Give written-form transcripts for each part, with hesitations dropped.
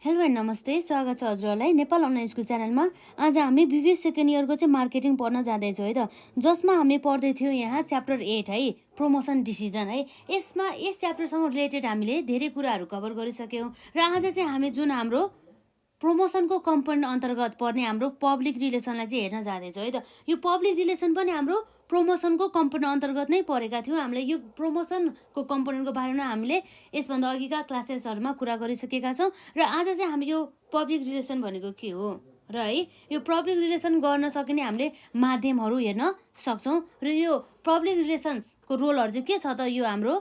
Hello and नमस्ते, स्वागत छ हजुरहरूलाई नेपाल अनलाइन स्कुल च्यानलमा। आज हामी BBS सेकेन्ड इयरको चाहिँ मार्केटिङ पढ्न जाँदैछौँ है त, जसमा हामी पढ्दै थियौँ यहाँ च्याप्टर 8 है, प्रमोसन डिसिजन है। यसमा यस च्याप्टरसँग रिलेटेड हामीले धेरै कुराहरू कभर गरिसक्यौँ र आज चाहिँ हामी जुन हाम्रो प्रमोसनको कम्पोनेन्ट अन्तर्गत पर्ने हाम्रो पब्लिक रिलेसनलाई चाहिँ हेर्न जाँदैछौँ है त। यो पब्लिक रिलेसन पनि हाम्रो प्रमोसनको कम्पोनेन्ट अन्तर्गत नै परेका थियौँ। हामीले यो प्रमोसनको कम्पोनेन्टको बारेमा हामीले यसभन्दा अघिका क्लासेसहरूमा कुरा गरिसकेका छौँ र आज चाहिँ हामी यो पब्लिक रिलेसन भनेको के हो र है यो पब्लिक रिलेसन गर्न सकिने हामीले माध्यमहरू हेर्न सक्छौँ र यो पब्लिक रिलेसन्सको रोलहरू चाहिँ के छ त यो हाम्रो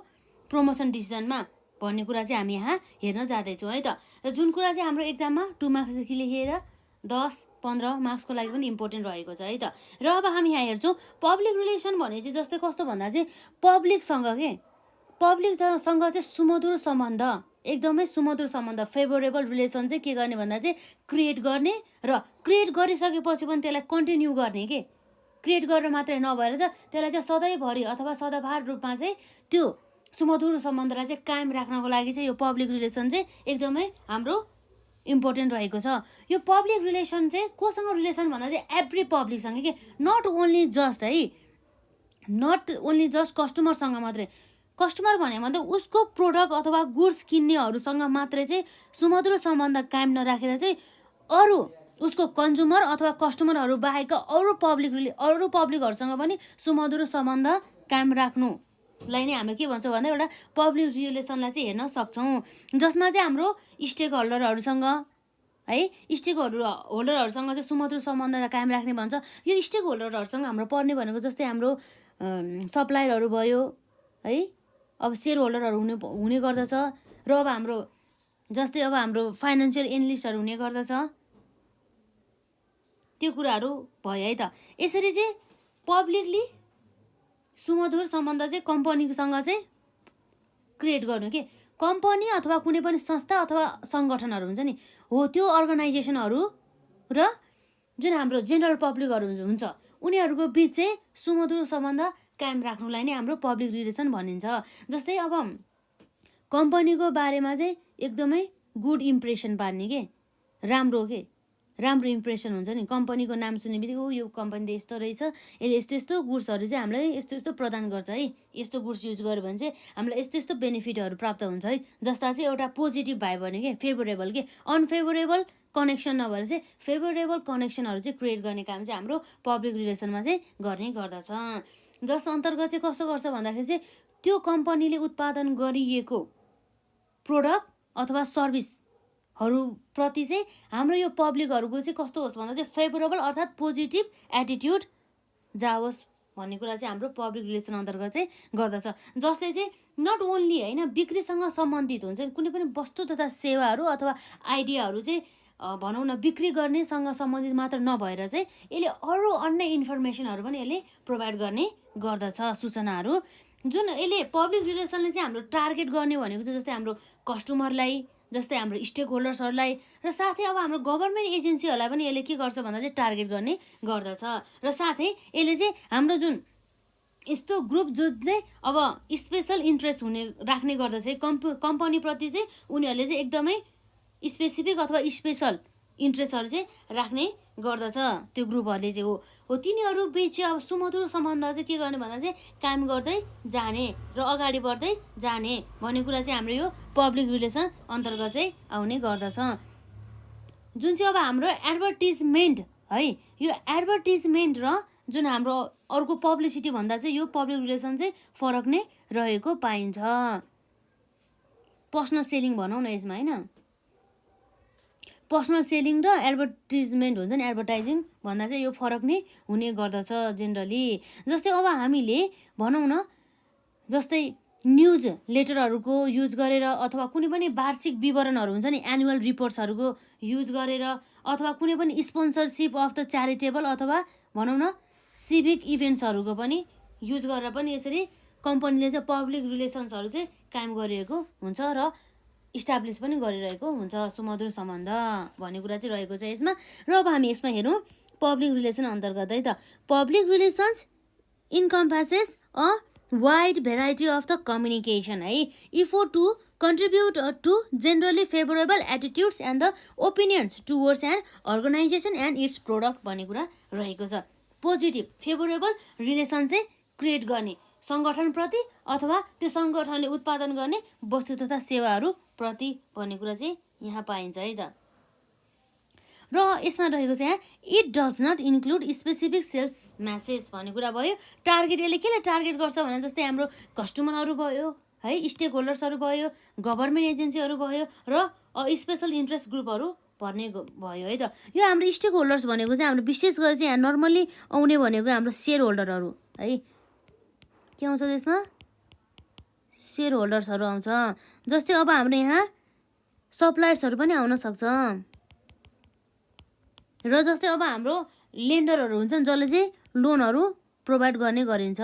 प्रमोसन डिसिजनमा भन्ने कुरा चाहिँ हामी यहाँ हेर्न जाँदैछौँ है त। र जुन कुरा चाहिँ हाम्रो एक्जाममा 2 मार्क्सदेखि लिएर 10-15 मार्क्सको लागि पनि इम्पोर्टेन्ट रहेको छ है त। र अब हामी यहाँ हेर्छौँ पब्लिक रिलेसन भने चाहिँ जस्तै कस्तो भन्दा चाहिँ पब्लिकसँग चाहिँ सुमधुर सम्बन्ध, एकदमै सुमधुर सम्बन्ध, फेभरेबल रिलेसन चाहिँ के गर्ने भन्दा चाहिँ क्रिएट गर्ने र क्रिएट गरिसकेपछि पनि त्यसलाई कन्टिन्यू गर्ने के क्रिएट गरेर मात्रै नभएर चाहिँ त्यसलाई चाहिँ सधैँभरि अथवा सदाबहार रूपमा चाहिँ त्यो सुमधुर सम्बन्धलाई चाहिँ कायम राख्नको लागि चाहिँ यो पब्लिक रिलेसन चाहिँ एकदमै हाम्रो इम्पोर्टेन्ट रहेको छ। यो पब्लिक रिलेसन चाहिँ कोसँग रिलेसन भन्दा चाहिँ एभ्री पब्लिकसँग के, नट ओन्ली जस्ट कस्टमरसँग मात्रै। कस्टमर भने मतलब उसको प्रोडक्ट अथवा गुड्स किन्नेहरूसँग मात्रै चाहिँ सुमधुर सम्बन्ध कायम नराखेर चाहिँ अरू उसको कन्ज्युमर अथवा कस्टमरहरू बाहेकका अरू पब्लिकहरूसँग पनि सुमधुर सम्बन्ध कायम राख्नुलाई नै हामीले के भन्छौँ भन्दा एउटा पब्लिक रिलेसनलाई चाहिँ हेर्न सक्छौँ, जसमा चाहिँ हाम्रो स्टेक होल्डरहरूसँग है होल्डरहरूसँग चाहिँ सुमधुर सम्बन्ध कायम राख्ने भन्छ। यो स्टेक होल्डरहरूसँग हाम्रो पर्ने भनेको जस्तै हाम्रो सप्लायरहरू भयो है, अब सेयर होल्डरहरू हुने गर्दछ र अब हाम्रो फाइनेन्सियल एनालिस्टहरू हुने गर्दछ, त्यो कुराहरू भयो है त। यसरी चाहिँ पब्लिकली सुमधुर सम्बन्ध चाहिँ कम्पनीसँग चाहिँ क्रिएट गर्नु के, कम्पनी अथवा कुनै पनि संस्था अथवा सङ्गठनहरू हुन्छ नि हो, त्यो अर्गनाइजेसनहरू र जुन हाम्रो जेनरल पब्लिकहरू हुन्छ उनीहरूको बिच चाहिँ सुमधुर सम्बन्ध कायम राख्नुलाई नै हाम्रो पब्लिक रिलेसन भनिन्छ। जस्तै अब कम्पनीको बारेमा चाहिँ एकदमै गुड इम्प्रेसन पार्ने के, राम्रो इम्प्रेसन हुन्छ नि। कम्पनीको नाम सुन्ने बित्तिकै यो कम्पनी त यस्तो रहेछ, यसले यस्तो गुड्सहरू चाहिँ हामीलाई यस्तो प्रदान गर्छ है, यस्तो गुड्स युज गर्यो भने चाहिँ हामीलाई यस्तो बेनिफिटहरू प्राप्त हुन्छ है, जस्ता चाहिँ एउटा पोजिटिभ भाइब भने के, फेभरेबल के, अनफेभरेबल कनेक्सन नभएर चाहिँ फेभरेबल कनेक्सनहरू चाहिँ क्रिएट गर्ने काम चाहिँ हाम्रो पब्लिक रिलेसनमा चाहिँ गर्ने गर्दछ। जस अन्तर्गत चाहिँ कस्तो गर्छ भन्दाखेरि चाहिँ त्यो कम्पनीले उत्पादन गरिएको प्रोडक्ट अथवा सर्भिसहरूप्रति चाहिँ हाम्रो यो पब्लिकहरूको चाहिँ कस्तो होस् भन्दा चाहिँ फेभरेबल अर्थात् पोजिटिभ एटिट्युड जाओस् भन्ने कुरा चाहिँ हाम्रो पब्लिक रिलेसन अन्तर्गत चाहिँ गर्दछ, जसले चाहिँ नट ओन्ली होइन बिक्रीसँग सम्बन्धित हुन्छ कुनै पनि वस्तु तथा सेवाहरू अथवा आइडियाहरू चाहिँ भनौँ न बिक्री गर्नेसँग सम्बन्धित मात्र नभएर चाहिँ यसले अरू अन्य इन्फर्मेसनहरू पनि यसले प्रोभाइड गर्ने गर्दछ, सूचनाहरू। जुन यसले पब्लिक रिलेसनले चाहिँ हाम्रो टार्गेट गर्ने भनेको चाहिँ जस्तै हाम्रो कस्टमरलाई, जस्तै हाम्रो स्टेक होल्डर्सहरूलाई र साथै अब हाम्रो गभर्मेन्ट एजेन्सीहरूलाई पनि यसले के गर्छ भन्दा चाहिँ टार्गेट गर्ने गर्दछ। र साथै यसले चाहिँ हाम्रो जुन यस्तो ग्रुप जो चाहिँ अब स्पेसल इन्ट्रेस्ट राख्ने गर्दछ कम्पनीप्रति चाहिँ उनीहरूले चाहिँ एकदमै स्पेसिफिक अथवा स्पेसल इन्ट्रेस्टहरू चाहिँ राख्ने गर्दछ त्यो ग्रुपहरूले चाहिँ हो तिनीहरू बिच अब सुमधुर सम्बन्ध चाहिँ के गर्ने भन्दा चाहिँ काम गर्दै जाने र अगाडि बढ्दै जाने भन्ने कुरा चाहिँ हाम्रो यो पब्लिक रिलेसन अन्तर्गत चाहिँ आउने गर्दछ। जुन चाहिँ अब हाम्रो एडभर्टिजमेन्ट है, यो एडभर्टिजमेन्ट र जुन हाम्रो अर्को पब्लिसिटी भन्दा चाहिँ यो पब्लिक रिलेसन चाहिँ फरक नै रहेको पाइन्छ। पर्सनल सेलिङ भनौँ न यसमा होइन, पर्सनल सेलिङ र एडभर्टिजमेन्ट हुन्छ नि, एडभर्टाइजिङ भन्दा चाहिँ यो फरक नै हुने गर्दछ जेनरली। जस्तै अब हामीले भनौँ न जस्तै न्युज लेटरहरूको युज गरेर अथवा कुनै पनि वार्षिक विवरणहरू हुन्छ नि, एनुअल रिपोर्ट्सहरूको युज गरेर अथवा कुनै पनि स्पोन्सरसिप अफ द च्यारिटेबल अथवा भनौँ न सिभिक इभेन्ट्सहरूको पनि युज गरेर पनि यसरी कम्पनीले चाहिँ पब्लिक रिलेसन्सहरू चाहिँ कायम गरिरहेको हुन्छ र इस्टाब्लिस पनि गरिरहेको हुन्छ, सुमधुर सम्बन्ध भन्ने कुरा चाहिँ रहेको छ यसमा। र अब हामी यसमा हेरौँ पब्लिक रिलेसन अन्तर्गत है त। Public relations encompasses a wide variety of the communication है, effort to contribute to generally favorable attitudes and the opinions towards an organization and its product भन्ने कुरा रहेको छ। पोजिटिभ फेभरेबल रिलेसन चाहिँ क्रिएट गर्ने सङ्गठनप्रति अथवा त्यो सङ्गठनले उत्पादन गर्ने वस्तु तथा सेवाहरू प्रति भन्ने कुरा चाहिँ यहाँ पाइन्छ है त। र यसमा रहेको चाहिँ it does not include specific sales message भन्ने कुरा भयो। टार्गेट यसले केले टार्गेट गर्छ भने जस्तै हाम्रो कस्टमरहरू भयो है, स्टेक होल्डर्सहरू भयो, गभर्मेन्ट एजेन्सीहरू भयो र स्पेसल इन्ट्रेस्ट ग्रुपहरू भन्ने भयो है त। यो हाम्रो स्टेक होल्डर्स भनेको चाहिँ हाम्रो विशेष गरी चाहिँ यहाँ नर्मल्ली आउने भनेको हाम्रो सेयर होल्डरहरू है, के आउँछ त्यसमा सेयर होल्डर्सहरू आउँछ। जस्तै अब हाम्रो यहाँ सप्लायर्सहरू पनि आउन सक्छ र जस्तै अब हाम्रो लेन्डरहरू हुन्छन् जसले चाहिँ लोनहरू प्रोभाइड गर्ने गरिन्छ।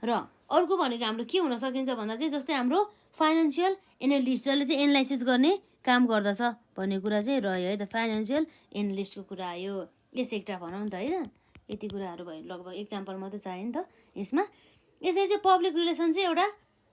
र अर्को भनेको हाम्रो के हुन सकिन्छ भन्दा चाहिँ जस्तै हाम्रो फाइनेन्सियल एनालिस्ट जसले चाहिँ एनालाइसिस गर्ने काम गर्दछ भन्ने कुरा चाहिँ रह्यो है त। फाइनेन्सियल एनालिस्टको कुरा आयो, यस सेक्टर भनौँ त है त। यति कुराहरू भयो, लगभग एक्जाम्पल मात्रै चाहियो नि त यसमा। यसरी चाहिँ पब्लिक रिलेसन चाहिँ एउटा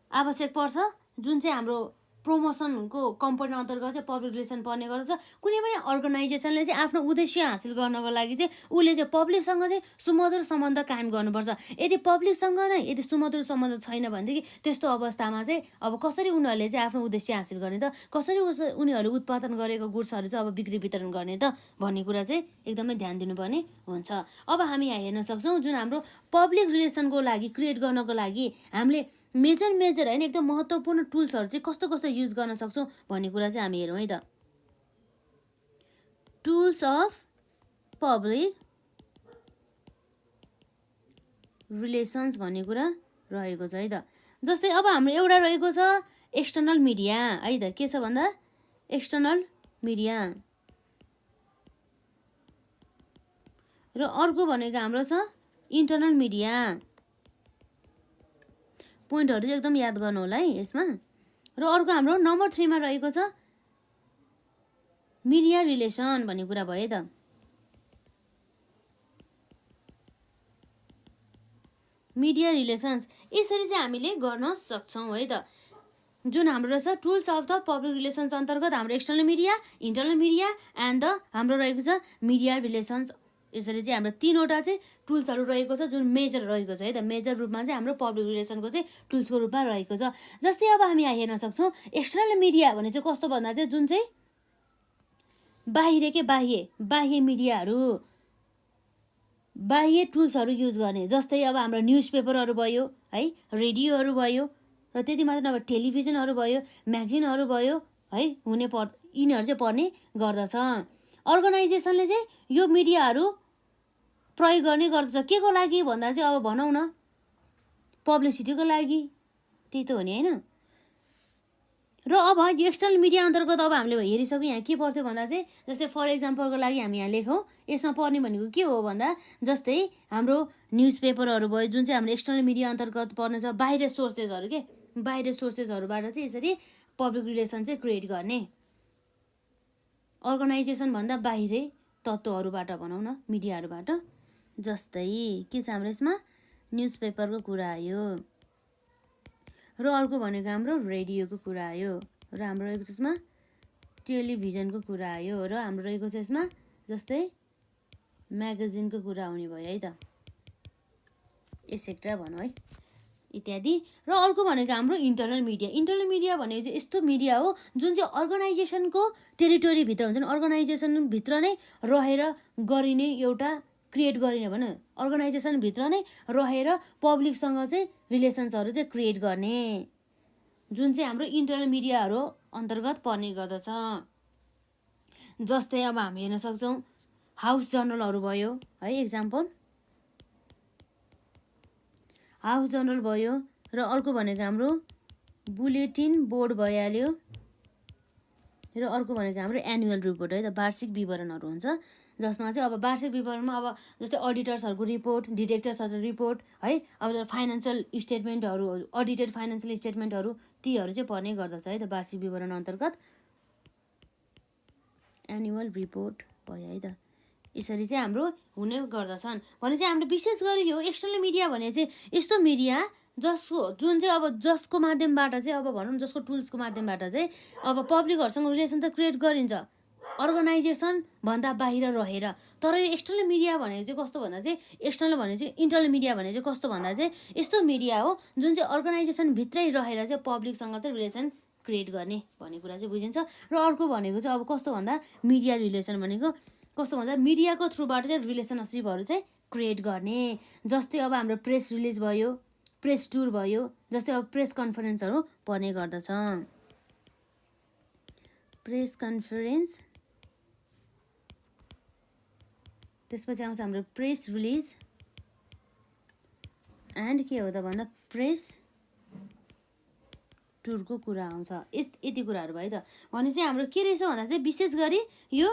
आवश्यक पर्छ, जुन चाहिँ हाम्रो प्रमोसनको कम्पोनेन्ट अन्तर्गत चाहिँ पब्लिक रिलेसन पर्ने गर्दछ। कुनै पनि अर्गनाइजेसनले चाहिँ आफ्नो उद्देश्य हासिल गर्नको लागि चाहिँ उसले चाहिँ पब्लिकसँग चाहिँ सुमधुर सम्बन्ध कायम गर्नुपर्छ। यदि पब्लिकसँग नै यदि सुमधुर सम्बन्ध छैन भनेदेखि त्यस्तो अवस्थामा चाहिँ अब कसरी उनीहरूले चाहिँ आफ्नो उद्देश्य हासिल गर्ने त, कसरी उनीहरूले उत्पादन गरेको गुड्सहरू चाहिँ अब बिक्री वितरण गर्ने त भन्ने कुरा चाहिँ एकदमै ध्यान दिनुपर्ने हुन्छ। अब हामी यहाँ हेर्न सक्छौँ जुन हाम्रो पब्लिक रिलेसनको लागि क्रिएट गर्नको लागि हामीले मेजर होइन एकदम महत्त्वपूर्ण टुल्सहरू चाहिँ कस्तो कस्तो युज गर्न सक्छौँ भन्ने कुरा चाहिँ हामी हेरौँ है त। टुल्स अफ पब्लिक रिलेसन्स भन्ने कुरा रहेको छ है त। जस्तै अब हाम्रो एउटा रहेको छ एक्सटर्नल मिडिया है त। के छ भन्दा एक्सटर्नल मिडिया र अर्को भनेको हाम्रो छ इन्टर्नल मिडिया। पोइन्टहरू चाहिँ एकदम याद गर्नु होला है यसमा। र अर्को हाम्रो नम्बर 3 मा रहेको छ मिडिया रिलेसन भन्ने कुरा भयो त। मिडिया रिलेसन्स यसरी चाहिँ हामीले गर्न सक्छौँ है त। जुन हाम्रो रहेछ tools of the public relations अन्तर्गत हाम्रो external media, internal media and the हाम्रो रहेको छ मिडिया रिलेसन्स। यसरी चाहिँ हाम्रो 3वटा चाहिँ टुल्सहरू रहेको छ जुन मेजर रहेको छ है त। मेजर रूपमा चाहिँ हाम्रो पब्लिक रिलेसनको चाहिँ टुल्सको रूपमा रहेको छ। जस्तै अब हामी यहाँ हेर्न सक्छौँ एक्सटर्नल मिडिया भने चाहिँ कस्तो भन्दा चाहिँ जुन चाहिँ बाह्य मिडियाहरू, बाह्य टुल्सहरू युज गर्ने। जस्तै अब हाम्रो न्युज पेपरहरू भयो है, रेडियोहरू भयो र त्यति मात्र नभए टेलिभिजनहरू भयो, म्यागजिनहरू भयो है, यिनीहरू चाहिँ पर्ने गर्दछ। अर्गनाइजेसनले चाहिँ यो मिडियाहरू प्रयोग गर्ने गर्दछ के को लागि भन्दा चाहिँ अब भनौँ न पब्लिसिटीको लागि, त्यही त हो नि होइन। र अब यो एक्सटर्नल मिडिया अन्तर्गत अब हामीले हेरिसक्यौँ यहाँ के पर्थ्यो भन्दा चाहिँ जस्तै फर इक्जाम्पलको लागि हामी यहाँ लेखौँ। यसमा पर्ने भनेको के हो भन्दा जस्तै हाम्रो न्युज पेपरहरू भयो जुन चाहिँ हाम्रो एक्सटर्नल मिडिया अन्तर्गत पर्नेछ। बाहिर सोर्सेसहरू के बाहिर सोर्सेसहरूबाट चाहिँ यसरी पब्लिक रिलेसन चाहिँ क्रिएट गर्ने अर्गनाइजेसन भन्दा बाहिरै तत्त्वहरूबाट भनौँ न मिडियाहरूबाट। जस्तै के छ हाम्रो यसमा न्युज पेपरको कुरा आयो र अर्को भनेको हाम्रो रेडियोको कुरा आयो र हाम्रो रहेको छ यसमा टेलिभिजनको कुरा आयो र हाम्रो रहेको छ यसमा जस्तै म्यागजिनको कुरा आउने भयो है त। एसेक्ट्रा भनौँ है इत्यादि। र अर्को भनेको हाम्रो इन्टर्नल मिडिया। इन्टर्नल मिडिया भनेको चाहिँ यस्तो मिडिया हो जुन चाहिँ अर्गनाइजेसनको टेरिटोरीभित्र हुन्छ नि, अर्गनाइजेसनभित्र नै रहेर गरिने एउटा क्रिएट गरिने भने अर्गनाइजेसनभित्र नै रहेर पब्लिकसँग चाहिँ रिलेसन्सहरू चाहिँ क्रिएट गर्ने जुन चाहिँ हाम्रो इन्टर्नल मिडियाहरू अन्तर्गत पर्ने गर्दछ। जस्तै अब हामी हेर्न सक्छौँ हाउस जर्नलहरू भयो है, एक्जाम्पल हाउस जर्नल भयो र अर्को भनेको हाम्रो बुलेटिन बोर्ड भइहाल्यो र अर्को भनेको हाम्रो एनुअल रिपोर्ट है त, वार्षिक विवरणहरू हुन्छ जसमा चाहिँ अब वार्षिक विवरणमा अब जस्तै अडिटर्सहरूको रिपोर्ट, डिरेक्टर्सहरूको रिपोर्ट है, अब फाइनेन्सियल स्टेटमेन्टहरू, अडिटेड फाइनेन्सियल स्टेटमेन्टहरू तीहरू चाहिँ पर्ने गर्दछ है त वार्षिक विवरण अन्तर्गत। एनुअल रिपोर्ट भयो है त। यसरी चाहिँ हाम्रो हुने गर्दछन्। भनेपछि हाम्रो विशेष गरी यो एक्सटर्नल मिडिया भने चाहिँ यस्तो मिडिया जुन चाहिँ अब जसको माध्यमबाट चाहिँ अब भनौँ जसको टुल्सको माध्यमबाट चाहिँ अब पब्लिकहरूसँग रिलेसन त क्रिएट गरिन्छ अर्गनाइजेसन भन्दा बाहिर रहेर। तर यो एक्सटर्नल मिडिया भनेको चाहिँ कस्तो भन्दा चाहिँ एक्सटर्नल भने चाहिँ इन्टरनल मिडिया भने चाहिँ कस्तो भन्दा चाहिँ यस्तो मिडिया हो जुन चाहिँ अर्गनाइजेसन भित्रै रहेर चाहिँ पब्लिकसँग चाहिँ रिलेसन क्रिएट गर्ने भन्ने कुरा चाहिँ बुझिन्छ। र अर्को भनेको चाहिँ अब कस्तो भन्दा मिडिया रिलेसन भनेको कस्तो भन्दा मिडियाको थ्रुबाट चाहिँ रिलेसनसिपहरू चाहिँ क्रिएट गर्ने। जस्तै अब हाम्रो प्रेस रिलिज भयो, प्रेस टुर भयो, जस्तै अब प्रेस कन्फरेन्सहरू पर्ने गर्दछ। प्रेस कन्फरेन्स, त्यसपछि आउँछ हाम्रो प्रेस रिलिज एन्ड के हो त भन्दा प्रेस टुरको कुरा आउँछ। यति कुराहरू भयो त। भने चाहिँ हाम्रो के रहेछ भन्दा चाहिँ विशेष गरी यो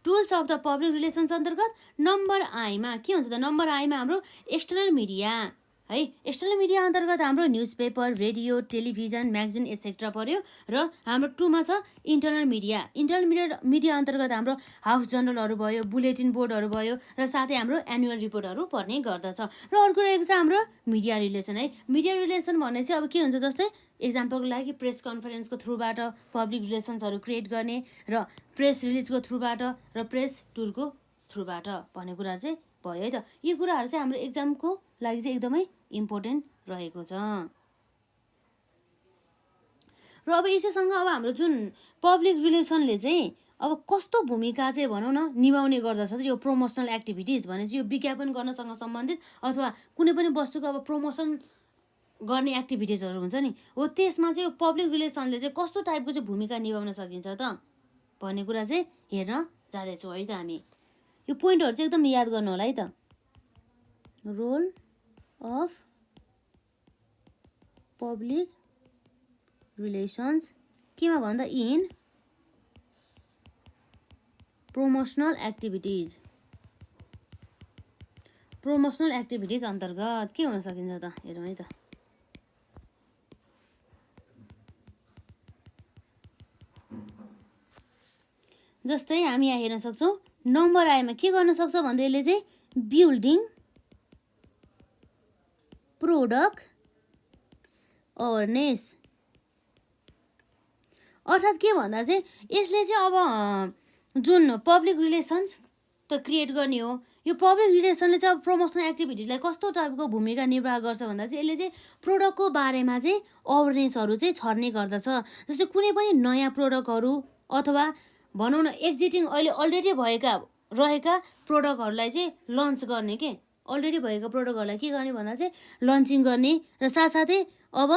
tools of the public relations अन्तर्गत नम्बर आईमा के हुन्छ त नम्बर आईमा हाम्रो एक्सटर्नल मिडिया है। एक्सटर्नल मिडिया अन्तर्गत हाम्रो news paper, radio, television, magazine et cetera पर्यो। र हाम्रो 2 मा छ इन्टरनल मिडिया। इन्टरनल मिडिया अन्तर्गत हाम्रो हाउस जर्नलहरू भयो, बुलेटिन बोर्डहरू भयो र साथै हाम्रो एनुअल रिपोर्टहरू पर्ने गर्दछ। र अर्को रहेको छ हाम्रो मिडिया रिलेसन है। मिडिया रिलेसन भन्ने चाहिँ अब के हुन्छ जस्तै एक्जाम्पलको लागि प्रेस कन्फरेन्सको थ्रुबाट पब्लिक रिलेसन्सहरू क्रिएट गर्ने र प्रेस रिलिजको थ्रुबाट र प्रेस टुरको थ्रुबाट भन्ने कुरा चाहिँ भयो है त। यी कुराहरू चाहिँ हाम्रो एक्जामको लागि चाहिँ एकदमै इम्पोर्टेन्ट रहेको छ। र अब यसैसँग अब हाम्रो जुन पब्लिक रिलेसनले चाहिँ अब कस्तो भूमिका चाहिँ भनौँ न निभाउने गर्दछ त यो प्रमोसनल एक्टिभिटिज भने चाहिँ यो विज्ञापन गर्नसँग सम्बन्धित अथवा कुनै पनि वस्तुको अब प्रमोसन गर्ने एक्टिभिटिजहरू हुन्छ नि हो त्यसमा चाहिँ यो पब्लिक रिलेसनले चाहिँ कस्तो टाइपको चाहिँ भूमिका निभाउन सकिन्छ त भन्ने कुरा चाहिँ हेर्न जाँदैछौँ है त हामी। यो पोइन्टहरू चाहिँ एकदम याद गर्नु होला है त। रोल अफ पब्लिक रिलेसन्स केमा भन्दा in promotional activities. Promotional activities अन्तर्गत के हुन सकिन्छ त हेरौँ है त। जस्तै हामी यहाँ हेर्न सक्छौँ नम्बर आईमा के गर्न सक्छ भन्दा यसले चाहिँ बिल्डिङ प्रोडक्ट अवेरनेस अर्थात् के भन्दा चाहिँ यसले चाहिँ अब जुन पब्लिक रिलेसन्स त क्रिएट गर्ने हो यो पब्लिक रिलेसनले चाहिँ अब प्रमोसनल एक्टिभिटिजलाई कस्तो टाइपको भूमिका निर्वाह गर्छ भन्दा चाहिँ यसले चाहिँ प्रोडक्टको बारेमा चाहिँ अवेरनेसहरू चाहिँ छर्ने गर्दछ। जस्तै कुनै पनि नयाँ प्रोडक्टहरू अथवा भनौँ न एक्जिस्टिङ अहिले अलरेडी रहेका प्रोडक्टहरूलाई चाहिँ लन्च गर्ने के अलरेडी भएका प्रोडक्टहरूलाई के गर्ने भन्दा चाहिँ लन्चिङ गर्ने र साथसाथै अब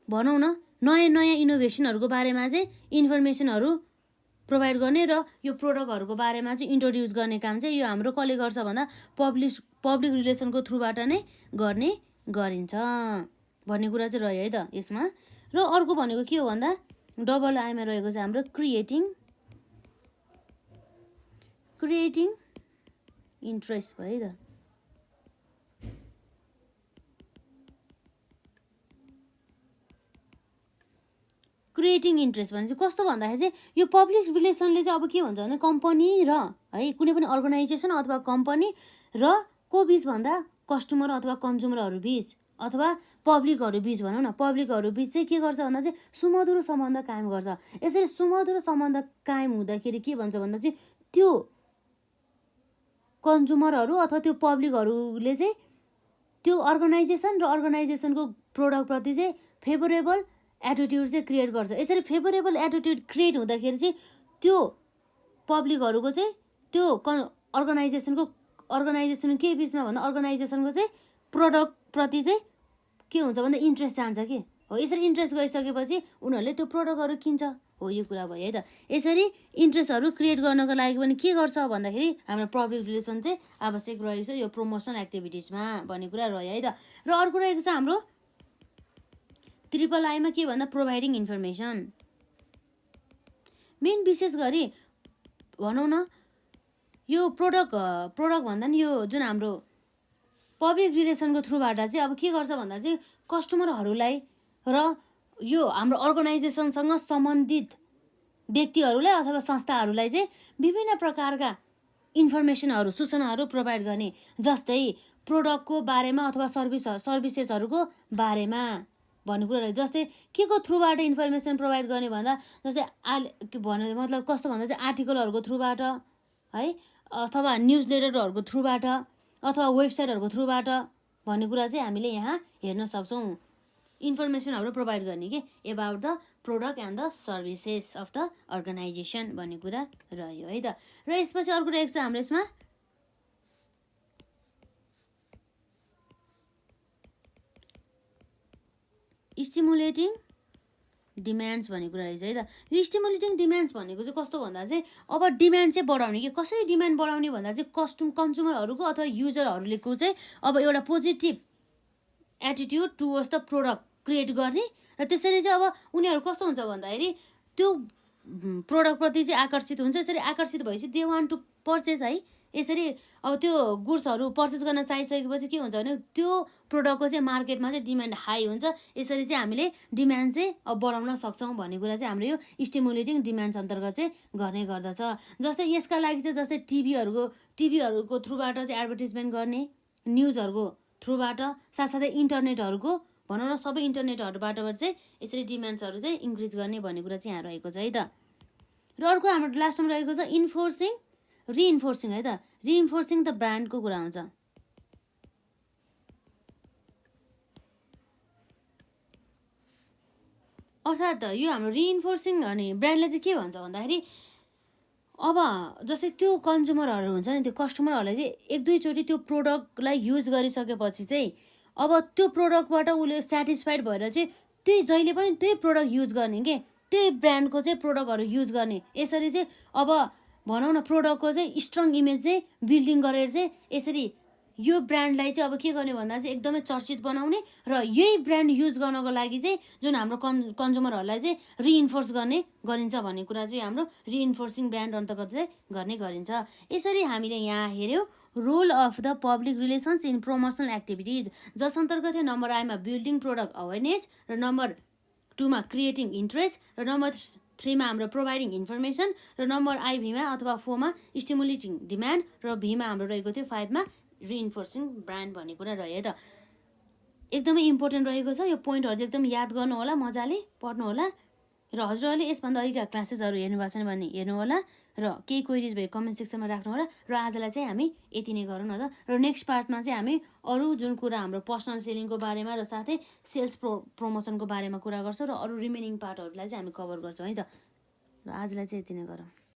भनौँ न नयाँ इनोभेसनहरूको बारेमा चाहिँ इन्फर्मेसनहरू प्रोभाइड गर्ने र यो प्रोडक्टहरूको बारेमा चाहिँ इन्ट्रोड्युस गर्ने काम चाहिँ यो हाम्रो कसले गर्छ भन्दा पब्लिक रिलेसनको थ्रुबाट नै गर्ने गरिन्छ भन्ने कुरा चाहिँ रह्यो है त यसमा। र अर्को भनेको के हो भन्दा डबल आईमा रहेको चाहिँ हाम्रो क्रिएटिङ इन्ट्रेस्ट भयो है त। क्रिएटिङ इन्ट्रेस्ट भने चाहिँ कस्तो भन्दाखेरि चाहिँ यो पब्लिक रिलेसनले चाहिँ अब के भन्छ भने कम्पनी र है कुनै पनि अर्गनाइजेसन अथवा कम्पनी र को बिच भन्दा कस्टमर अथवा कन्ज्युमरहरू बिच अथवा पब्लिकहरू बिच भनौँ न पब्लिकहरू बिच चाहिँ के गर्छ भन्दा चाहिँ सुमधुर सम्बन्ध कायम गर्छ। यसरी सुमधुर सम्बन्ध कायम हुँदाखेरि के भन्छ भन्दा चाहिँ त्यो कन्ज्युमरहरू अथवा त्यो पब्लिकहरूले चाहिँ त्यो अर्गनाइजेसन र अर्गनाइजेसनको प्रोडक्टप्रति चाहिँ फेभरेबल एटिट्युड चाहिँ क्रिएट गर्छ। यसरी फेभरेबल एटिट्युड क्रिएट हुँदाखेरि चाहिँ त्यो पब्लिकहरूको चाहिँ त्यो अर्गनाइजेसन के बिचमा भन्दा अर्गनाइजेसनको चाहिँ प्रोडक्टप्रति चाहिँ के हुन्छ भन्दा इन्ट्रेस्ट जान्छ कि हो। यसरी इन्ट्रेस्ट गइसकेपछि उनीहरूले त्यो प्रोडक्टहरू किन्छ हो यो कुरा भयो है त। यसरी इन्ट्रेस्टहरू क्रिएट गर्नको लागि पनि के गर्छ भन्दाखेरि हाम्रो पब्लिक रिलेसन चाहिँ आवश्यक रहेको छ यो प्रमोसनल एक्टिभिटिजमा भन्ने कुरा रह्यो है त। र अर्को रहेको छ हाम्रो ट्रिपल आईमा के भन्दा प्रोभाइडिङ इन्फर्मेसन। मेन विशेष गरी भनौँ न यो प्रोडक्ट भन्दा नि यो जुन हाम्रो पब्लिक रिलेसनको थ्रुबाट चाहिँ अब के गर्छ भन्दा चाहिँ कस्टमरहरूलाई र यो हाम्रो अर्गनाइजेसनसँग सम्बन्धित व्यक्तिहरूलाई अथवा संस्थाहरूलाई चाहिँ विभिन्न प्रकारका इन्फर्मेसनहरू सूचनाहरू प्रोभाइड गर्ने, जस्तै प्रोडक्टको बारेमा अथवा सर्भिसेसहरूको बारेमा भन्ने कुरा रह्यो। जस्तै के को थ्रुबाट इन्फर्मेसन प्रोभाइड गर्ने भन्दा जस्तै के भन्नु मतलब कस्तो भन्दा चाहिँ आर्टिकलहरूको थ्रुबाट है, अथवा न्युज लेटरहरूको थ्रुबाट अथवा वेबसाइटहरूको थ्रुबाट भन्ने कुरा चाहिँ हामीले यहाँ हेर्न सक्छौँ। इन्फर्मेसनहरू प्रोभाइड गर्ने के about the product and the services of the organisation भन्ने कुरा रह्यो है त। र यसपछि अर्को रहेको छ हाम्रो यसमा स्टिमुलेटिङ डिमान्ड्स भन्ने कुरा रहेछ है त। यो स्टिमुलेटिङ डिमान्ड्स भनेको चाहिँ कस्तो भन्दा चाहिँ अब डिमान्ड चाहिँ बढाउने कि कसरी डिमान्ड बढाउने भन्दा चाहिँ कन्ज्युमरहरूको अथवा युजरहरूको चाहिँ अब एउटा positive attitude towards the product create गर्ने र त्यसरी चाहिँ अब उनीहरू कस्तो हुन्छ भन्दाखेरि त्यो प्रोडक्टप्रति चाहिँ आकर्षित हुन्छ। यसरी आकर्षित भएपछि दे वान्ट टु पर्चेस है। यसरी अब त्यो गुड्सहरू पर्चेस गर्न चाहिसकेपछि के हुन्छ भने त्यो प्रोडक्टको चाहिँ मार्केटमा चाहिँ डिमान्ड हाई हुन्छ। यसरी चाहिँ हामीले डिमान्ड चाहिँ अब बढाउन सक्छौँ भन्ने कुरा चाहिँ हाम्रो यो स्टिमुलेटिङ डिमान्ड्स अन्तर्गत चाहिँ गर्ने गर्दछ। जस्तै यसका लागि चाहिँ जस्तै टिभीहरूको थ्रुबाट चाहिँ एडभर्टिजमेन्ट गर्ने, न्युजहरूको थ्रुबाट, साथसाथै इन्टरनेटहरूको भनौँ न सबै इन्टरनेटहरूबाट चाहिँ यसरी डिमान्ड्सहरू चाहिँ इन्क्रिज गर्ने भन्ने कुरा चाहिँ यहाँ रहेको छ है त। र अर्को हाम्रो लास्टमा रहेको छ रिइन्फोर्सिङ है त। रिइन्फोर्सिङ द ब्रान्डको कुरा हुन्छ। अर्थात् यो हाम्रो रिइन्फोर्सिङ अनि ब्रान्डले चाहिँ के भन्छ भन्दाखेरि अब जस्तै त्यो कन्ज्युमरहरू हुन्छ नि, त्यो कस्टमरहरूलाई चाहिँ एक दुईचोटि त्यो प्रोडक्टलाई युज गरिसकेपछि चाहिँ अब त्यो प्रोडक्टबाट उसले सेटिस्फाइड भएर चाहिँ त्यही जहिले पनि त्यही प्रोडक्ट युज गर्ने के, त्यही ब्रान्डको चाहिँ प्रोडक्टहरू युज गर्ने। यसरी चाहिँ अब भनौँ न प्रोडक्टको चाहिँ स्ट्रङ इमेज चाहिँ बिल्डिङ गरेर चाहिँ यसरी यो ब्रान्डलाई चाहिँ अब के गर्ने भन्दा चाहिँ एकदमै चर्चित बनाउने र यही ब्रान्ड युज गर्नको लागि चाहिँ जुन हाम्रो कन्ज्युमरहरूलाई चाहिँ रिइन्फोर्स गरिन्छ भन्ने कुरा चाहिँ हाम्रो रिइन्फोर्सिङ ब्रान्ड अन्तर्गत चाहिँ गर्ने गरिन्छ। यसरी हामीले यहाँ हेऱ्यौँ role of the public relations in promotional activities, जस अन्तर्गत नम्बर आईमा बिल्डिङ प्रोडक्ट अवेरनेस, र नम्बर 2मा क्रिएटिङ इन्ट्रेस्ट, र नम्बर 3मा हाम्रो प्रोभाइडिङ इन्फर्मेसन, र नम्बर आईभीमा अथवा 4मा स्टिमुलेटिङ डिमान्ड, र भीमा हाम्रो रहेको थियो 5मा रिइन्फोर्सिङ ब्रान्ड भन्ने कुरा रह्यो त। एकदमै इम्पोर्टेन्ट रहेको छ यो पोइन्टहरू चाहिँ एकदम याद गर्नु होला, मजाले पढ्नु होला। र हजुरहरूले यसभन्दा अघिका क्लासेसहरू हेर्नु भएको छैन भने हेर्नु होला र केही क्वेरिज भए कमेन्ट सेक्सनमा राख्नु होला। र आजलाई चाहिँ हामी यति नै गरौँ न त। र नेक्स्ट पार्टमा चाहिँ हामी अरू जुन कुरा हाम्रो पर्सनल सेलिङको बारेमा र साथै सेल्स प्रमोसनको बारेमा कुरा गर्छौँ र अरू रिमेनिङ पार्टहरूलाई चाहिँ हामी कभर गर्छौँ है त। र आजलाई चाहिँ यति नै गरौँ।